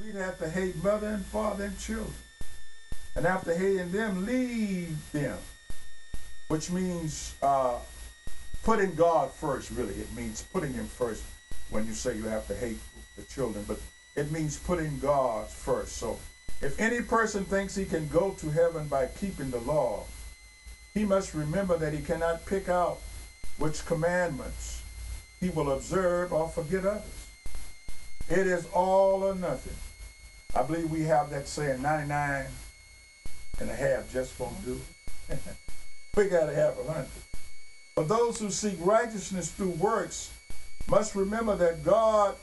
we'd have to hate mother and father and children. And after hating them, leave them, which means putting God first, really. It means putting him first when you say you have to hate the children, but it means putting God first. So if any person thinks he can go to heaven by keeping the law, he must remember that he cannot pick out which commandments he will observe or forget others. It is all or nothing. I believe we have that saying, 99 and a half just won't do. We got to have 100. But those who seek righteousness through works must remember that God,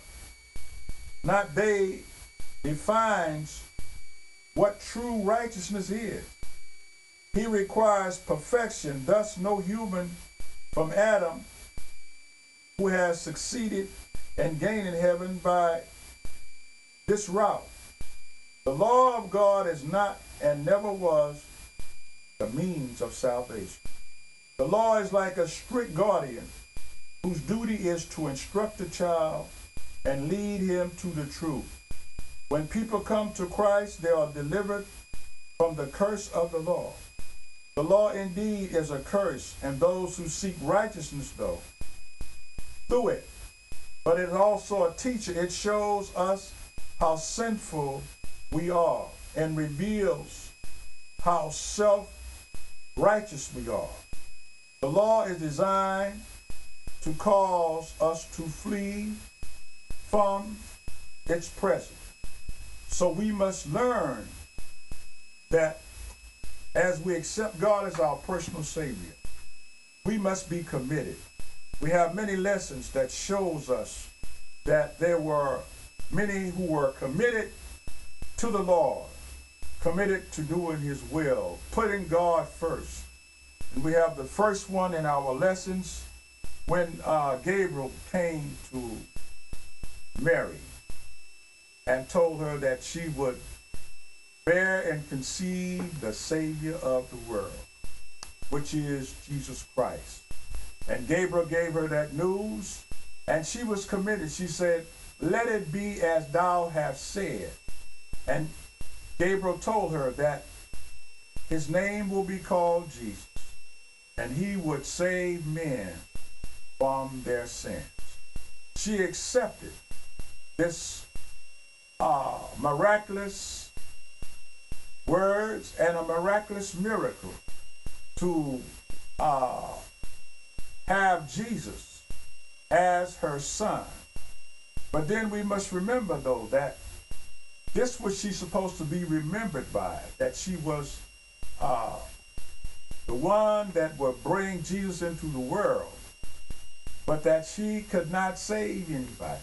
not they, defines what true righteousness is. He requires perfection, thus no human from Adam who has succeeded in gaining heaven by this route. The law of God is not and never was the means of salvation. The law is like a strict guardian whose duty is to instruct the child and lead him to the truth. When people come to Christ, they are delivered from the curse of the law. The law indeed is a curse, and those who seek righteousness, though, through it. But it is also a teacher. It shows us how sinful we are and reveals how self-righteous we are. The law is designed to cause us to flee from its presence. So we must learn that as we accept God as our personal Savior, we must be committed. We have many lessons that shows us that there were many who were committed to the Lord, committed to doing his will, putting God first. And we have the first one in our lessons when Gabriel came to Mary and told her that she would bear and conceive the Savior of the world, which is Jesus Christ. And Gabriel gave her that news, and she was committed. She said, "Let it be as thou hast said." And Gabriel told her that his name will be called Jesus, and he would save men from their sins. She accepted this miraculous words and a miraculous miracle to have Jesus as her son. But then we must remember, though, that this was she supposed to be remembered by, that she was the one that would bring Jesus into the world, but that she could not save anybody.